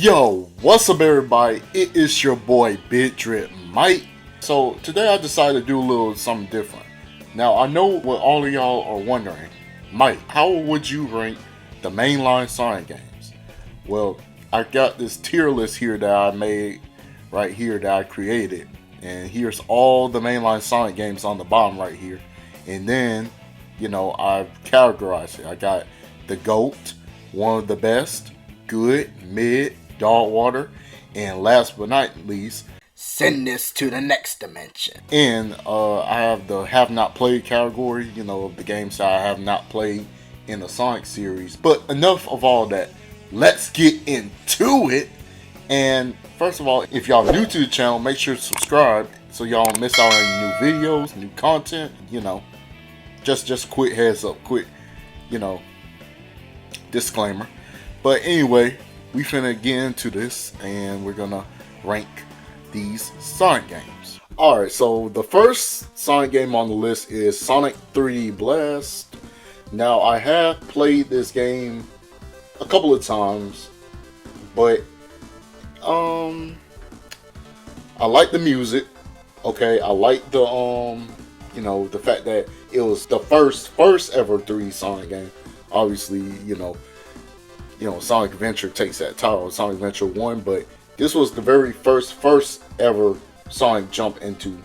Yo, what's up everybody? It is your boy Big Drip Mike. So today I decided to do a little something different. Now I know what all of y'all are wondering. Mike, how would you rank the mainline Sonic games? Well, I got this tier list here that I made right here that I created. And here's all the mainline Sonic games on the bottom right here. And then, I've categorized it. I got the GOAT, one of the best, good, mid, dog water, and last but not least, send this to the next dimension. And I have the have not played category, of the games that I have not played in the Sonic series. But enough of all that. Let's get into it. And first of all, if y'all new to the channel, make sure to subscribe so y'all don't miss out on any new videos, new content. Just quick heads up, quick, disclaimer. But anyway, we finna get into this and we're gonna rank these Sonic games. Alright, so the first Sonic game on the list is Sonic 3D Blast. Now I have played this game a couple of times, but I like the music. Okay, I like the the fact that it was the first ever 3D Sonic game. Obviously, Sonic Adventure takes that title, Sonic Adventure 1, but this was the very first ever Sonic jump into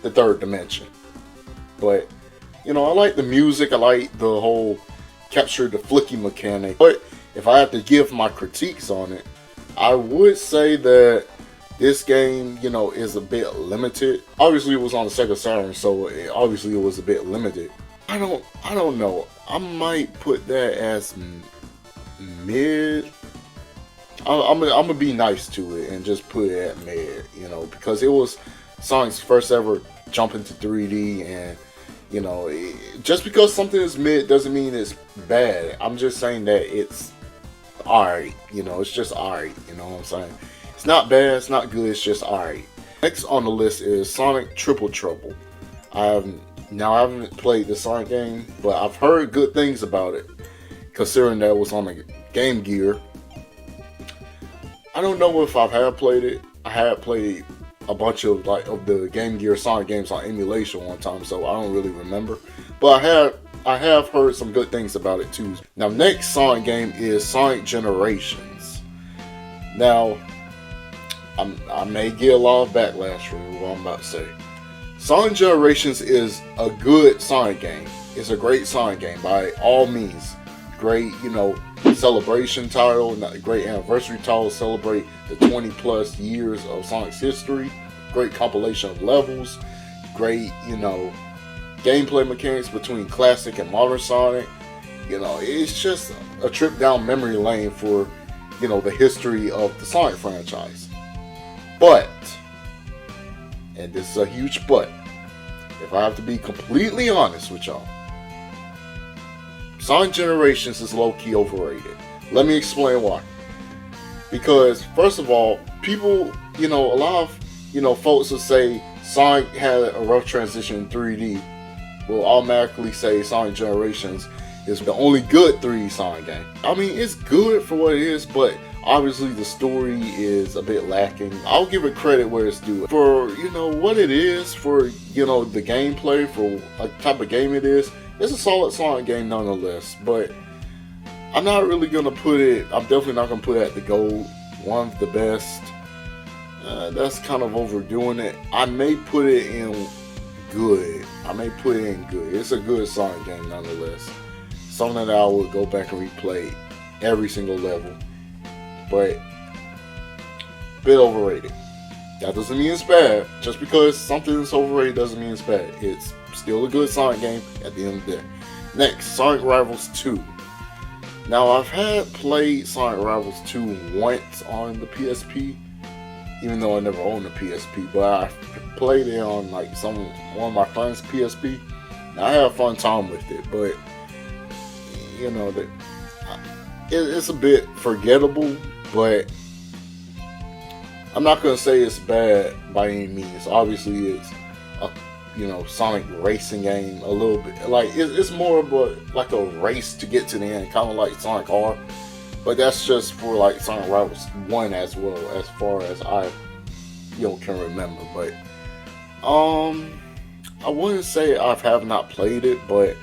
the third dimension. But, I like the music, I like the whole capture the flicky mechanic. But if I had to give my critiques on it, I would say that this game, is a bit limited. Obviously it was on the Sega Saturn, so obviously it was a bit limited. I don't know. I might put that as mid. I'm gonna be nice to it and just put it at mid, because it was Sonic's first ever jump into 3D, and just because something is mid doesn't mean it's bad. I'm just saying that it's alright, it's just alright, you know what I'm saying? It's not bad, it's not good, it's just alright. Next on the list is Sonic Triple Trouble. I haven't played the Sonic game, but I've heard good things about it, considering that it was on the Game Gear. I don't know if I have played it. I had played a bunch of the Game Gear Sonic games on emulation one time, so I don't really remember. But I have heard some good things about it too. Now, next Sonic game is Sonic Generations. Now, I may get a lot of backlash for what I'm about to say. Sonic Generations is a good Sonic game. It's a great Sonic game by all means. Great, celebration title, great anniversary title, celebrate the 20 plus years of Sonic's history. Great compilation of levels. Great, gameplay mechanics between classic and modern Sonic. It's just a trip down memory lane for, the history of the Sonic franchise. But, and this is a huge but, if I have to be completely honest with y'all, Sonic Generations is low-key overrated. Let me explain why. Because, first of all, people, a lot of, folks will say Sonic had a rough transition in 3D. Will automatically say Sonic Generations is the only good 3D Sonic game. I mean, it's good for what it is, but obviously the story is a bit lacking. I'll give it credit where it's due. For, what it is, for, the gameplay, for a type of game it is, it's a solid Sonic game nonetheless. But I'm not really going to put it, I'm definitely not going to put it at the GOAT, one of the best. That's kind of overdoing it. I may put it in good. It's a good Sonic game nonetheless. Something that I would go back and replay every single level. But a bit overrated. That doesn't mean it's bad. Just because something is overrated doesn't mean it's bad. It's still a good Sonic game at the end of the day. Next, Sonic Rivals 2. Now, I've had played Sonic Rivals 2 once on the PSP, even though I never owned a PSP, but I played it on one of my friends' PSP. And I had a fun time with it, but it's a bit forgettable, but I'm not gonna say it's bad by any means. Obviously, it's a Sonic racing game a little bit. Like it's more of a race to get to the end, kind of like Sonic R. But that's just for like Sonic Rivals 1 as well, as far as I can remember. But I wouldn't say I have not played it, but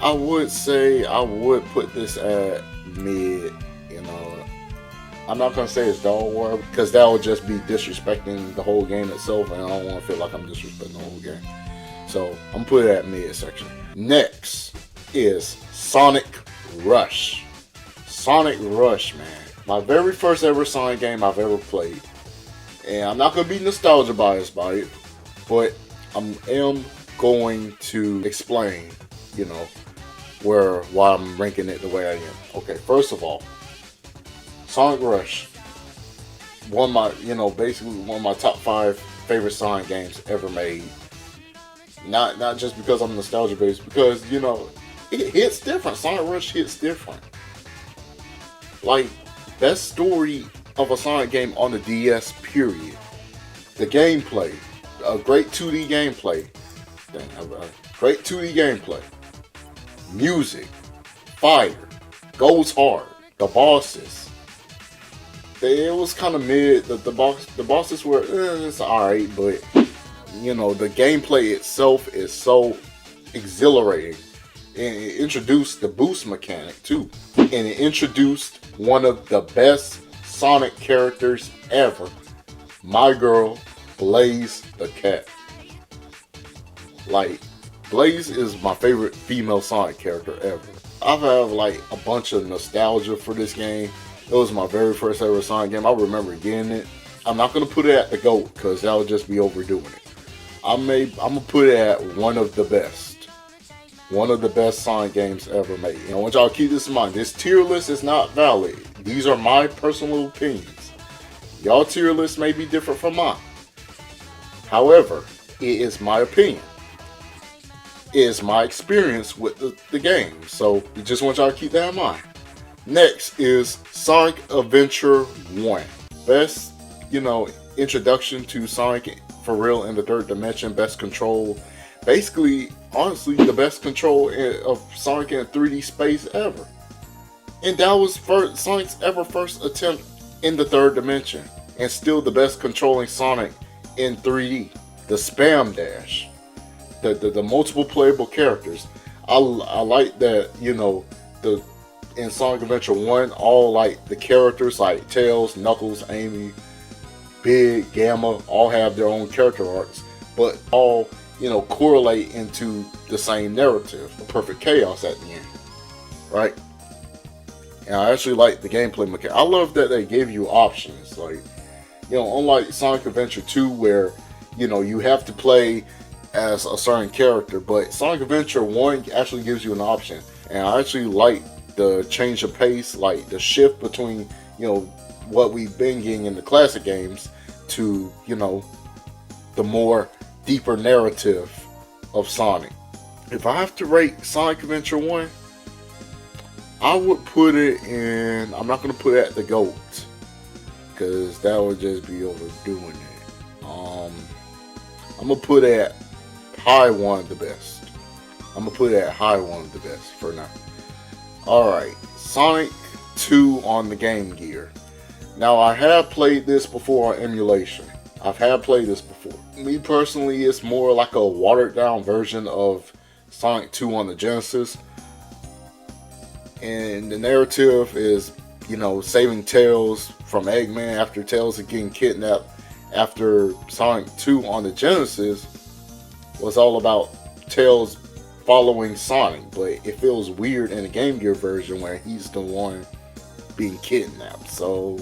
I would say I would put this at mid. I'm not gonna say it's dog war because that would just be disrespecting the whole game itself, and I don't want to feel like I'm disrespecting the whole game. So I'm put it at mid section. Next is Sonic Rush. Sonic Rush, man, my very first ever Sonic game I've ever played, and I'm not gonna be nostalgia biased by it, but I am going to explain, why I'm ranking it the way I am. Okay, first of all, Sonic Rush, basically one of my top 5 favorite Sonic games ever made. Not just because I'm nostalgia based, because it hits different. Sonic Rush hits different. Like, best story of a Sonic game on the DS, period. The gameplay, a great 2D gameplay. Great 2D gameplay. Music, fire, goes hard. The bosses, it was kind of mid. The bosses were it's alright, but the gameplay itself is so exhilarating. And it introduced the boost mechanic too, and it introduced one of the best Sonic characters ever, my girl Blaze the Cat. Like, Blaze is my favorite female Sonic character ever. I've had like a bunch of nostalgia for this game. It was my very first ever Sonic game. I remember getting it. I'm not gonna put it at the GOAT because that would just be overdoing it. I'm gonna put it at one of the best Sonic games ever made. And I want y'all to keep this in mind. This tier list is not valid. These are my personal opinions. Y'all tier list may be different from mine. However, it is my opinion. It is my experience with the game. So I just want y'all to keep that in mind. Next is Sonic Adventure 1. Best, introduction to Sonic for real in the third dimension. Best control. Basically, honestly, the best control of Sonic in 3D space ever. And that was Sonic's first attempt in the third dimension. And still the best controlling Sonic in 3D. The spam dash. The multiple playable characters. I like that, in Sonic Adventure 1, all like the characters like Tails, Knuckles, Amy, Big, Gamma, all have their own character arcs, but all, correlate into the same narrative, perfect chaos at the end, right? And I actually like the gameplay mechanic. I love that they gave you options, like, unlike Sonic Adventure 2 where, you have to play as a certain character, but Sonic Adventure 1 actually gives you an option, and I actually like the change of pace, like the shift between, what we've been getting in the classic games to, the more deeper narrative of Sonic. If I have to rate Sonic Adventure 1, I would put it in, I'm not going to put it at the GOAT, because that would just be overdoing it. I'm going to put it at high one of the best. I'm going to put it at high one of the best for now. Alright, Sonic 2 on the Game Gear. Now, I have played this before on emulation. Me personally, it's more like a watered down version of Sonic 2 on the Genesis. And the narrative is, saving Tails from Eggman after Tails is getting kidnapped after Sonic 2 on the Genesis was all about Tails following Sonic, but it feels weird in the Game Gear version where he's the one being kidnapped. So,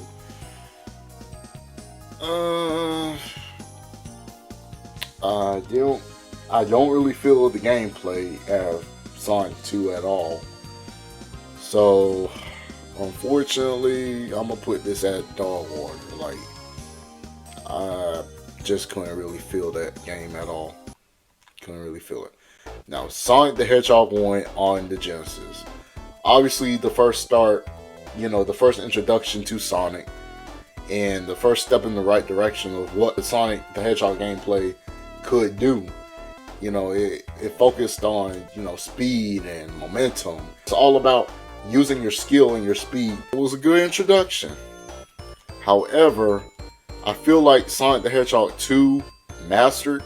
I don't really feel the gameplay of Sonic 2 at all. So, unfortunately, I'm gonna put this at dog water. Like, I just couldn't really feel that game at all. Couldn't really feel it. Now, Sonic the Hedgehog 1 on the Genesis. Obviously, the first start, the first introduction to Sonic, and the first step in the right direction of what the Sonic the Hedgehog gameplay could do. It focused on, speed and momentum. It's all about, using your skill and your speed. It was a good introduction. However, I feel like Sonic the Hedgehog 2 mastered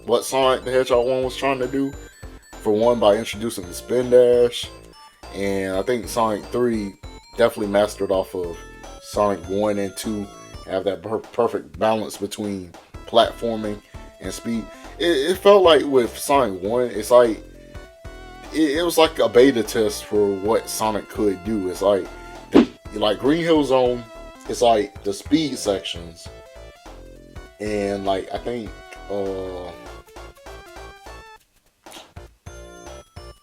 what Sonic the Hedgehog 1 was trying to do. For one, by introducing the spin dash. And I think Sonic 3 definitely mastered off of Sonic 1 and 2. Have that perfect balance between platforming and speed. It felt like with Sonic 1, it's like it was like a beta test for what Sonic could do. It's like Green Hill Zone, it's like the speed sections. And like I think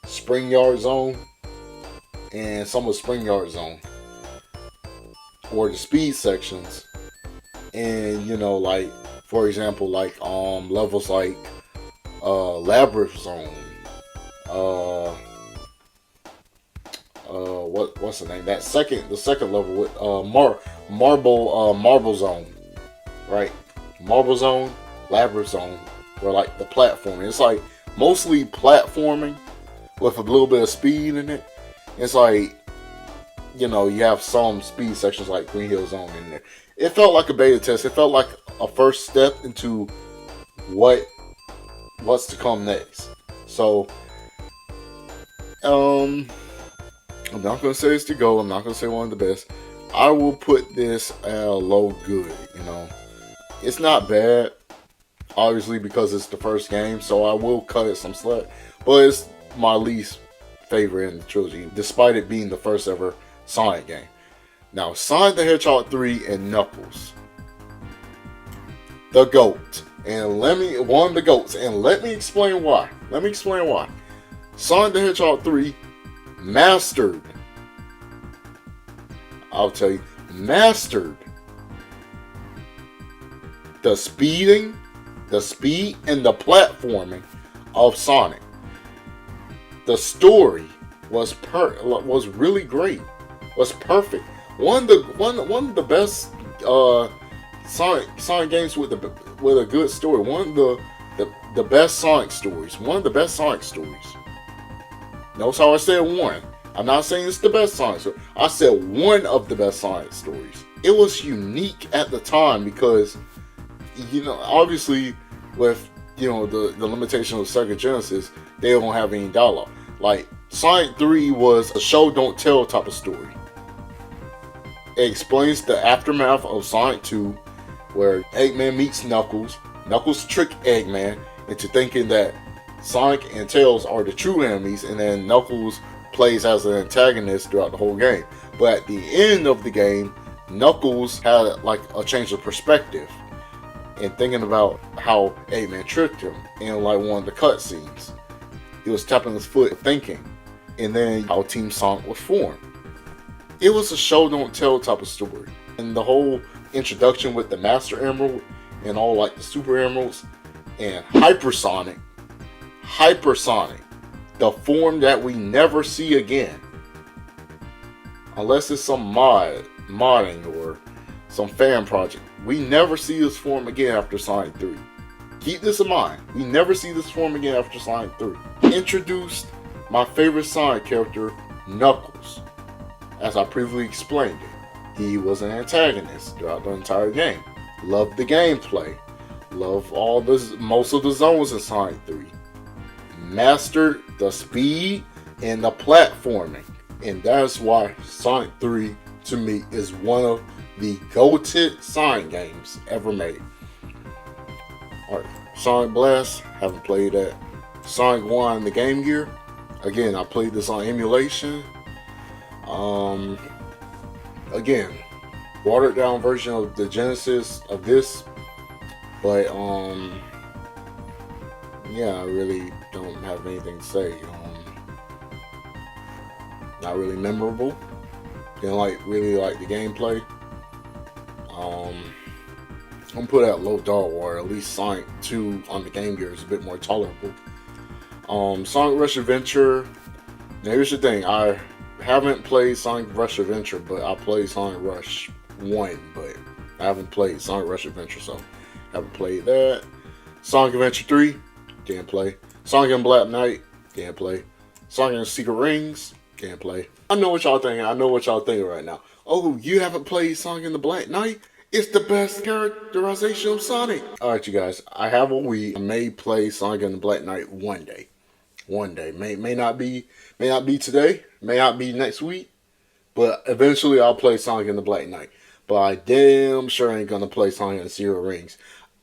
Spring Yard Zone and some of Spring Yard Zone or the speed sections. And you know, like for example, like levels like Labyrinth Zone, what's the name? The second level with Marble Zone, right? Marble Zone, Labyrinth Zone, where like the platforming. It's like mostly platforming with a little bit of speed in it. It's like, you know, you have some speed sections like Green Hill Zone in there. It felt like a beta test. It felt like a first step into what's to come next. So, I'm not gonna say it's the GOAT. I'm not gonna say one of the best. I will put this at a low good. You know, it's not bad, obviously because it's the first game. So I will cut it some slack, but it's my least favorite in the trilogy, despite it being the first ever Sonic game. Now, Sonic the Hedgehog 3 and Knuckles, the GOAT, and one of the GOATs, and let me explain why. Sonic the Hedgehog 3 mastered, I'll tell you, mastered the speed and the platforming of Sonic. The story was really great. Was perfect. One of the best Sonic games with a good story. One of the best Sonic stories. One of the best Sonic stories. Notice how I said one. I'm not saying it's the best Sonic story. I said one of the best Sonic stories. It was unique at the time because, you know, obviously with, you know, the limitation of Sega Genesis, they don't have any dialogue. Like Sonic 3 was a show don't tell type of story. It explains the aftermath of Sonic 2, where Eggman meets Knuckles. Knuckles trick Eggman into thinking that Sonic and Tails are the true enemies, and then Knuckles plays as an antagonist throughout the whole game. But at the end of the game, Knuckles had like a change of perspective and thinking about how Eggman tricked him in like one of the cutscenes. He was tapping his foot thinking, and then how Team Sonic was formed. It was a show don't tell type of story. And the whole introduction with the Master Emerald and all like the Super Emeralds and Hypersonic, the form that we never see again. Unless it's some modding or some fan project. We never see this form again after Sonic 3. Keep this in mind. We never see this form again after Sonic 3. Introduced my favorite Sonic character, Knuckles. As I previously explained it, he was an antagonist throughout the entire game. Loved the gameplay. Loved most of the zones in Sonic 3. Mastered the speed and the platforming. And that's why Sonic 3, to me, is one of the GOATed Sonic games ever made. Alright, Sonic Blast, haven't played that. Sonic 1 the Game Gear. Again, I played this on emulation. Again, watered down version of the Genesis of this, but yeah, I really don't have anything to say. Not really memorable. Didn't really like the gameplay. I'm gonna put out low dog water. At least Sonic 2 on the Game Gear is a bit more tolerable. Sonic Rush Adventure. Now here's the thing, I haven't played Sonic Rush Adventure, but I played Sonic Rush 1, but I haven't played Sonic Rush Adventure, so I haven't played that. Sonic Adventure 3, didn't play. Sonic and Black Knight, didn't play. Sonic and Secret Rings, gameplay. I know what y'all thinking. I know what y'all thinking right now. Oh, you haven't played Sonic and the Black Knight? It's the best characterization of Sonic. Alright, you guys. I have a Wii. I may play Sonic and the Black Knight one day. One day. May not be today. May not be next week. But eventually I'll play Sonic and the Black Knight. But I damn sure ain't gonna play Sonic and Zero Rings.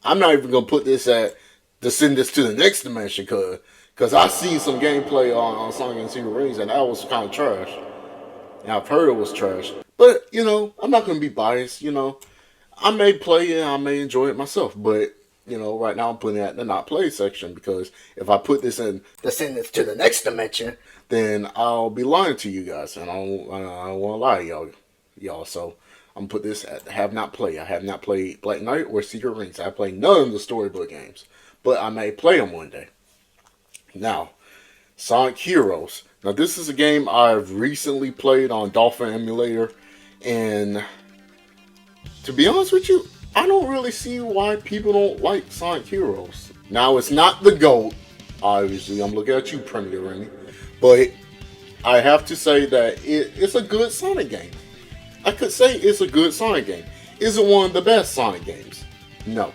I'm not even gonna put this at to send this to the next dimension, cause I seen some gameplay on Sonic and Zero Rings and that was kind of trash. And I've heard it was trash. But you know, I'm not gonna be biased. You know, I may play it, I may enjoy it myself. But you know, right now I'm putting it at the not play section because if I put this in To send this to the next dimension, then I'll be lying to you guys, and I don't want to lie to y'all. So I'm gonna put this at have not played. I have not played Black Knight or Secret Rings. I played none of the storybook games, but I may play them one day. Now, Sonic Heroes. Now this is a game I've recently played on Dolphin Emulator, and to be honest with you, I don't really see why people don't like Sonic Heroes. Now it's not the GOAT. Obviously, I'm looking at you, Premier Remy. But I have to say that it's a good Sonic game. I could say it's a good Sonic game. Is it one of the best Sonic games? No.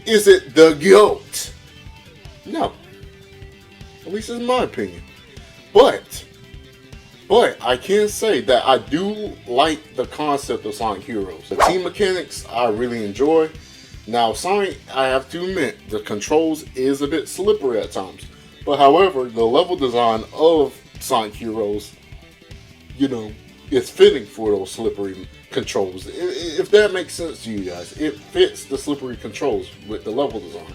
Is it the GOAT? No. At least in my opinion. But I can say that I do like the concept of Sonic Heroes. The team mechanics I really enjoy. Now Sonic, I have to admit, the controls is a bit slippery at times. But however, the level design of Sonic Heroes, you know, is fitting for those slippery controls. If that makes sense to you guys, it fits the slippery controls with the level design.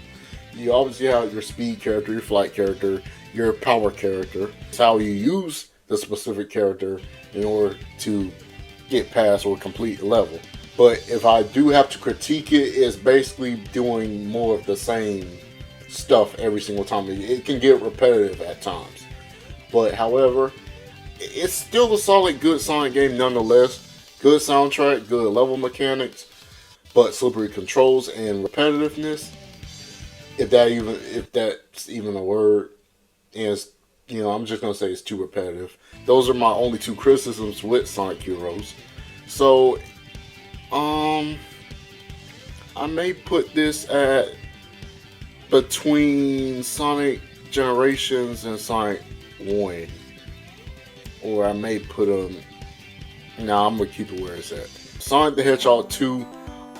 You obviously have your speed character, your flight character, your power character. It's how you use the specific character in order to get past or complete the level. But if I do have to critique it, it's basically doing more of the same stuff every single time. It can get repetitive at times. But however, it's still a solid, good Sonic game nonetheless. Good soundtrack, good level mechanics, but slippery controls and repetitiveness, if that's even a word, is, you know, I'm just gonna say it's too repetitive. Those are my only two criticisms with Sonic Heroes. So, I may put this at between Sonic Generations and Sonic 1. Or I may put them... Nah, I'm going to keep it where it's at. Sonic the Hedgehog 2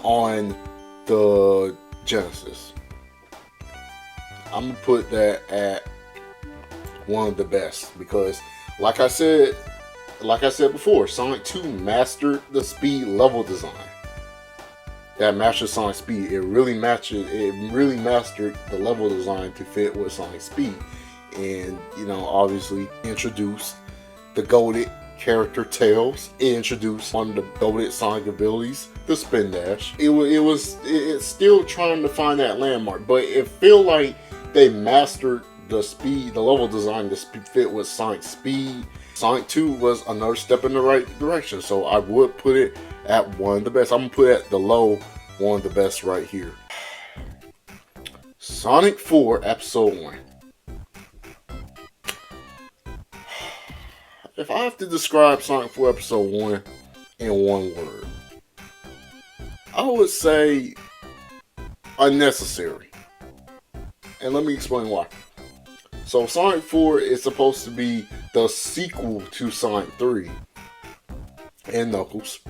on the Genesis. I'm going to put that at one of the best. Because, like I said before, Sonic 2 mastered the speed level design. That matches Sonic speed. It really mastered the level design to fit with Sonic speed. And, you know, obviously introduced the goated character Tails. It introduced one of the goated Sonic abilities, the Spin Dash. It's still trying to find that landmark, but it feel like they mastered the speed, the level design to fit with Sonic speed. Sonic 2 was another step in the right direction, so I would put it at one of the best. I'm gonna put it at the low one of the best right here. Sonic 4 Episode 1. If I have to describe Sonic 4 Episode 1 in one word, I would say unnecessary. And let me explain why. So Sonic 4 is supposed to be the sequel to Sonic 3 and Knuckles.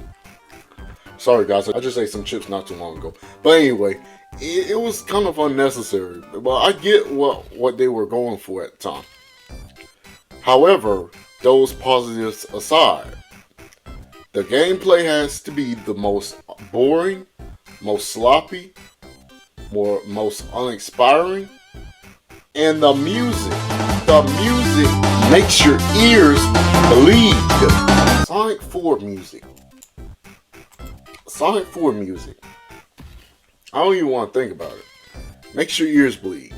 Sorry guys, I just ate some chips not too long ago. But anyway, it was kind of unnecessary. But I get what they were going for at the time. However, those positives aside, the gameplay has to be the most boring, most sloppy, most uninspiring, and the music makes your ears bleed. Sonic 4 music. I don't even want to think about it. Makes your ears bleed.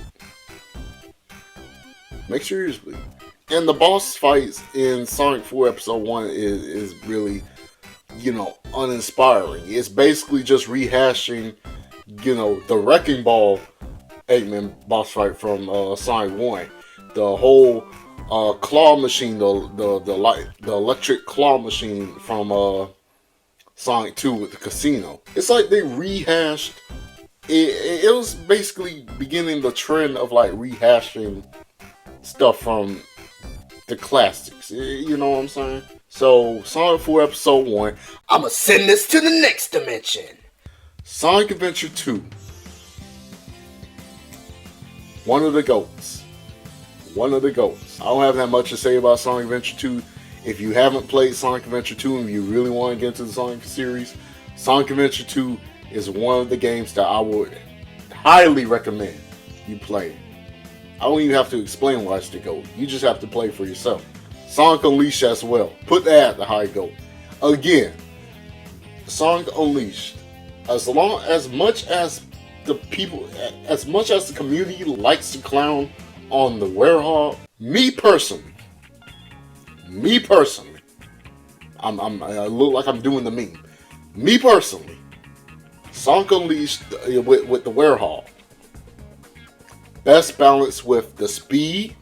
And the boss fights in Sonic 4 Episode 1 is really, you know, uninspiring. It's basically just rehashing, you know, the Wrecking Ball Eggman boss fight from Sonic 1. The whole claw machine, the electric claw machine from Sonic 2 with the casino. It's like they rehashed. It was basically beginning the trend of like rehashing stuff from the classics. You know what I'm saying? So Sonic 4 Episode 1. I'ma send this to the next dimension. Sonic Adventure 2. One of the GOATs. One of the GOATs. I don't have that much to say about Sonic Adventure 2. If you haven't played Sonic Adventure 2 and you really want to get into the Sonic series, Sonic Adventure 2 is one of the games that I would highly recommend you play. I don't even have to explain why it's the GOAT. You just have to play for yourself. Sonic Unleashed as well. Put that at the high GOAT. Again, Sonic Unleashed. As much as the community likes to clown on the Werehog, me personally, I look like I'm doing the meme. Me personally, Sonic Unleashed with the Werehog, best balance with the speed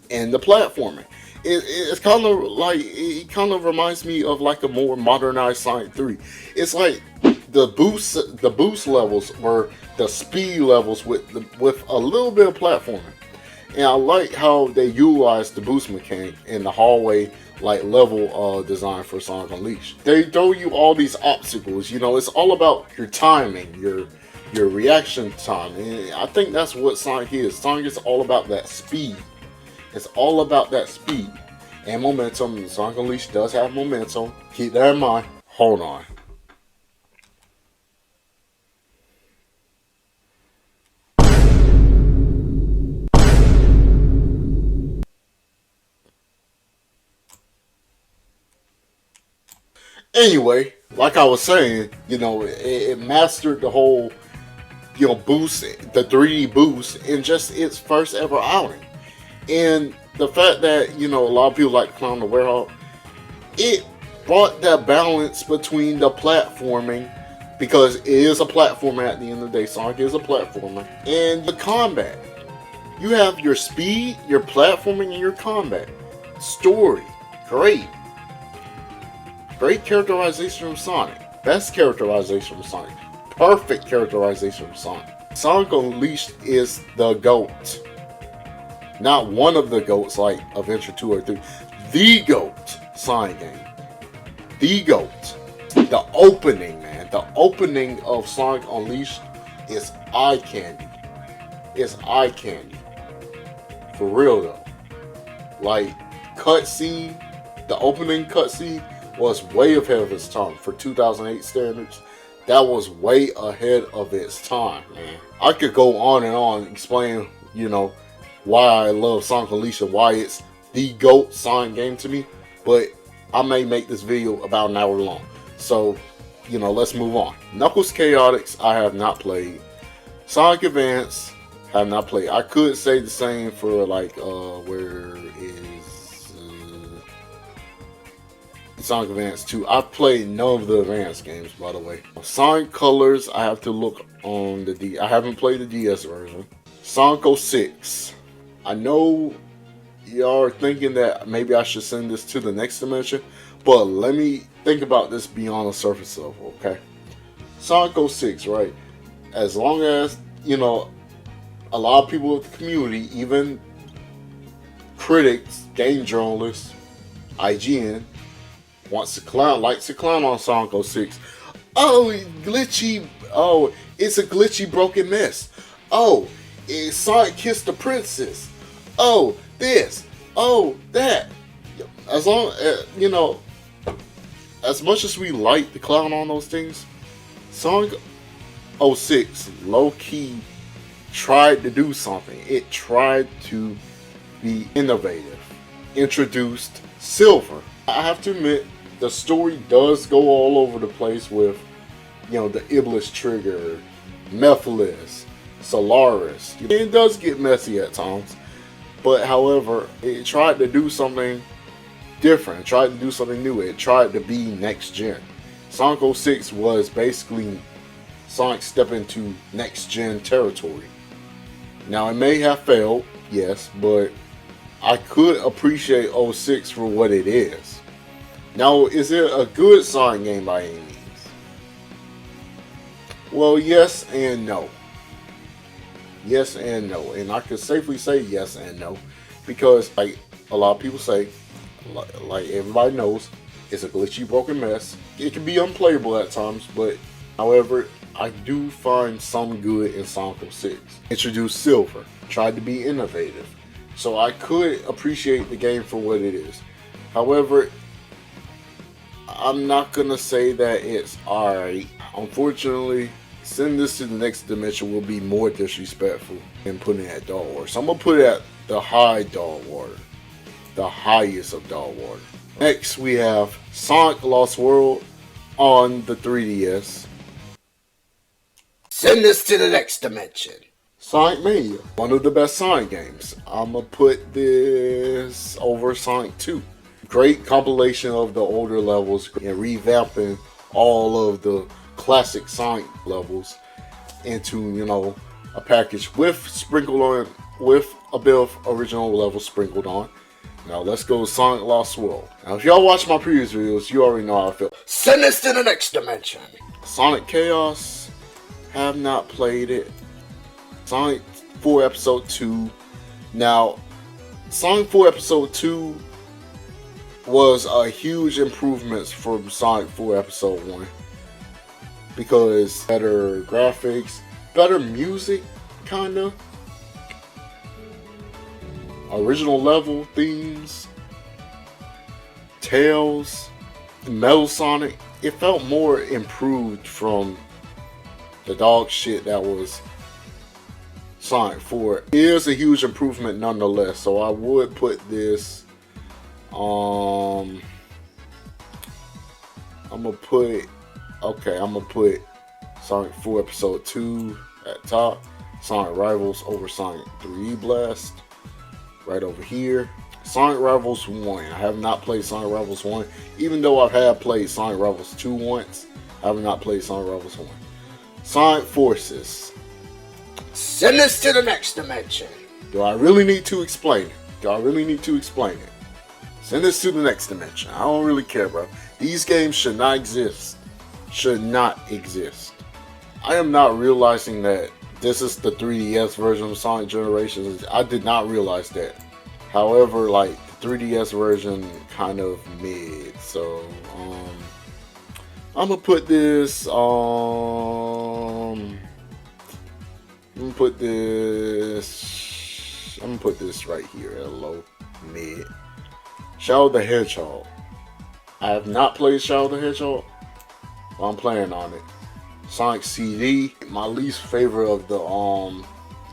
and the platforming. It kind of reminds me of like a more modernized Sonic 3. It's like the boost levels were the speed levels with a little bit of platforming. And I like how they utilize the boost mechanic in the hallway like level design for Sonic Unleashed. They throw you all these obstacles. You know, it's all about your timing, your reaction time. And I think that's what Sonic is. Sonic is all about that speed. It's all about that speed and momentum. Sonic Unleashed does have momentum. Keep that in mind. Hold on. Anyway, like I was saying, you know, it mastered the whole, you know, boost, the 3D boost in just its first ever outing. And the fact that, you know, a lot of people like to clown the Werehog, it brought that balance between the platforming, because it is a platformer at the end of the day. Sonic is a platformer. And the combat. You have your speed, your platforming, and your combat. Story. Great. Great characterization from Sonic. Best characterization from Sonic. Perfect characterization from Sonic. Sonic Unleashed is the GOAT. Not one of the GOATs like Adventure 2 or 3. The GOAT Sonic game. The GOAT. The opening, man. The opening of Sonic Unleashed is eye candy. It's eye candy. For real though. Like, cutscene, the opening cutscene was way ahead of its time. For 2008 standards, that was way ahead of its time, man. I could go on and on explaining, you know, why I love Sonic Unleashed and why it's the GOAT Sonic game to me, but I may make this video about an hour long. So, you know, let's move on. Knuckles Chaotix, I have not played. Sonic Advance, have not played. I could say the same for like, where is Sonic Advance 2. I've played none of the Advance games, by the way. Sonic Colors, I have to look on the D. I haven't played the DS version. Sonic 06. I know y'all are thinking that maybe I should send this to the next dimension, but let me think about this beyond the surface level, okay? Sonic 06, right? As long as, you know, a lot of people of the community, even critics, game journalists, IGN, likes to clown on Sonic 06. Oh, glitchy. Oh, it's a glitchy, broken mess. Oh, Sonic kissed the princess. Oh, this. Oh, that. As long, you know, as much as we like to clown on those things, Sonic 06 low-key tried to do something. It tried to be innovative. Introduced Silver. I have to admit, the story does go all over the place with, you know, the Iblis Trigger, Mephiles, Solaris. It does get messy at times, but however, it tried to do something different. It tried to do something new. It tried to be next gen. Sonic 06 was basically Sonic stepping into next gen territory. Now, it may have failed, yes, but I could appreciate '06 for what it is. Now, is it a good Sonic game by any means? Well, yes and no. Yes and no. And I could safely say yes and no. Because, like a lot of people say, like everybody knows, it's a glitchy, broken mess. It can be unplayable at times, but however, I do find some good in Sonic 06. Introduced Silver, tried to be innovative. So I could appreciate the game for what it is. However, I'm not gonna say that it's alright. Unfortunately, sending this to the next dimension will be more disrespectful than putting it at dog water. So I'm gonna put it at the high dog water. The highest of dog water. Next we have Sonic Lost World on the 3DS. Send this to the next dimension. Sonic Mania, one of the best Sonic games. I'm gonna put this over Sonic 2. Great compilation of the older levels and revamping all of the classic Sonic levels into, you know, a package with a bit of original levels sprinkled on. Now let's go to Sonic Lost World. Now if y'all watch my previous videos, you already know how I feel. Send this to the next dimension. Sonic Chaos, have not played it. Sonic 4 Episode 2. Now, Sonic 4 Episode 2 was a huge improvement from Sonic 4 Episode 1. Because better graphics, better music, kinda. Original level themes, Tails, Metal Sonic. It felt more improved from the dog shit that was Sonic 4. It is a huge improvement nonetheless, so I would put this I'm gonna put Sonic 4 Episode 2 at top, Sonic Rivals over Sonic 3D Blast right over here. Sonic Rivals 1. I have not played Sonic Rivals 1, even though I have played Sonic Rivals 2 once. I have not played Sonic Rivals 1. Sonic Forces. Send this to the next dimension. Do I really need to explain it? Send this to the next dimension. I don't really care, bro. These games should not exist. I am not realizing that this is the 3DS version of Sonic Generations. I did not realize that. However, like, the 3DS version kind of mid. So, I'm gonna put this, I'm gonna put this right here at low, mid. Shadow the Hedgehog. I have not played Shadow the Hedgehog, but I'm playing on it. Sonic CD, my least favorite of the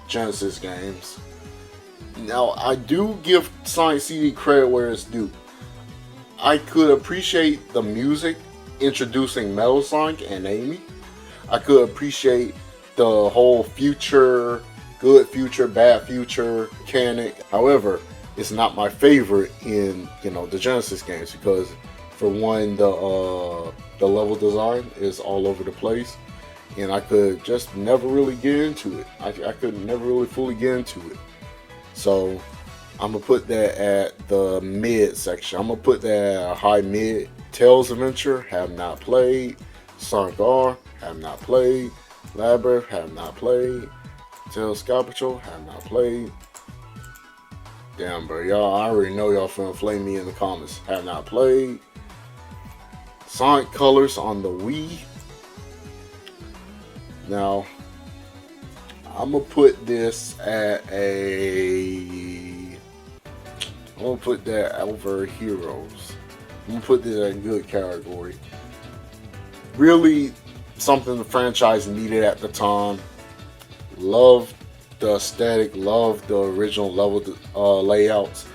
Genesis games. Now, I do give Sonic CD credit where it's due. I could appreciate the music introducing Metal Sonic and Amy. I could appreciate the whole future, good future, bad future mechanic. However, it's not my favorite in, you know, the Genesis games because, for one, the level design is all over the place, and I could just never really get into it. I could never really fully get into it. So I'm gonna put that at the mid section. I'm gonna put that at a high mid. Tails Adventure, have not played. Sonic R, have not played. Labyrinth, have not played. Tails Sky Patrol, have not played. Damn, bro, y'all, I already know y'all finna flame me in the comments. Have not played. Sonic Colors on the Wii. Now, I'm gonna put this at I'm gonna put that over Heroes. I'm gonna put this in a good category. Really something the franchise needed at the time. Love the aesthetic, love the original level layouts,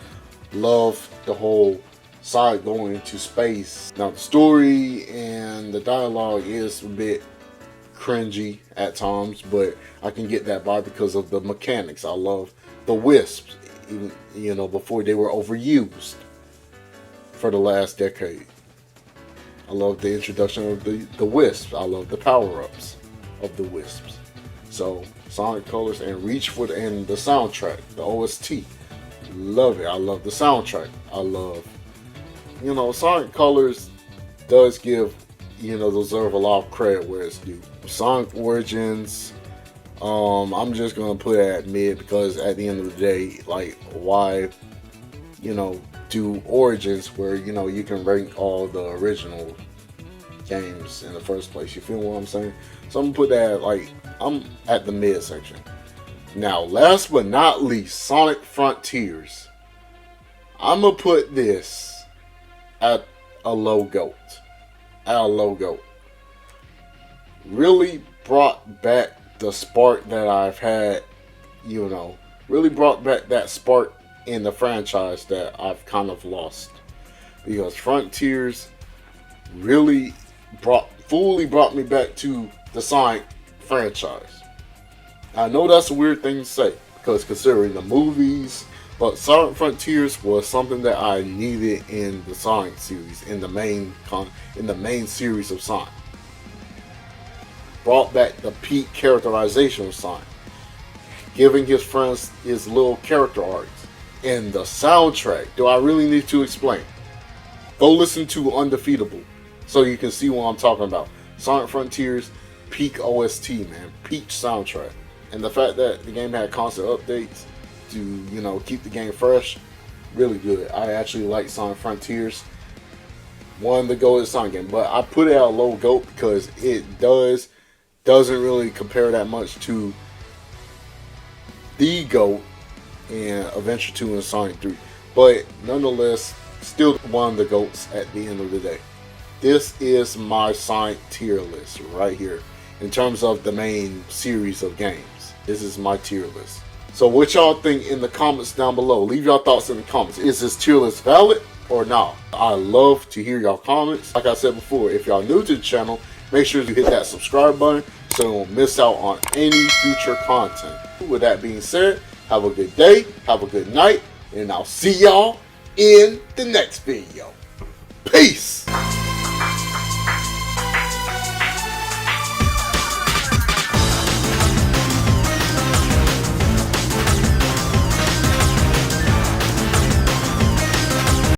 love the whole Sonic going into space. Now the story and the dialogue is a bit cringy at times, but I can get that by because of the mechanics. I love the wisps, even, you know, before they were overused for the last decade. I love the introduction of the wisps. I love the power-ups of the wisps. So Sonic Colors and Reach for and the soundtrack, the OST, Love it. I love the soundtrack. I love, Sonic Colors does give, deserve a lot of credit where it's due. Sonic Origins, I'm just gonna put it at mid because at the end of the day, like, why, do Origins where, you can rank all the original games in the first place? You feel what I'm saying? So I'm gonna put that I'm at the mid section. Now, last but not least, Sonic Frontiers. I'm gonna put this at a low goat. Really brought back the spark that I've had, really brought back that spark in the franchise that I've kind of lost. Because Frontiers really fully brought me back to the Sonic franchise. I know that's a weird thing to say, because considering the movies, but Sonic Frontiers was something that I needed in the Sonic series, in the main series of Sonic. Brought back the peak characterization of Sonic, giving his friends his little character arcs. And the soundtrack, do I really need to explain? Go listen to Undefeatable so you can see what I'm talking about. Sonic Frontiers, peak OST, man, peak soundtrack. And the fact that the game had constant updates to, keep the game fresh, really good. I actually like Sonic Frontiers. One of the GOAT Sonic game, but I put it at a low GOAT because it doesn't really compare that much to the GOAT in Adventure 2 and Sonic 3. But nonetheless, still one of the GOATs at the end of the day. This is my Sonic tier list right here. In terms of the main series of games, this is my tier list. So what y'all think in the comments down below? Leave your thoughts in the comments. Is this tier list valid or not? I love to hear y'all comments. Like I said before, if y'all new to the channel, make sure you hit that subscribe button so you don't miss out on any future content. With that being said, have a good day, have a good night, and I'll see y'all in the next video. Peace!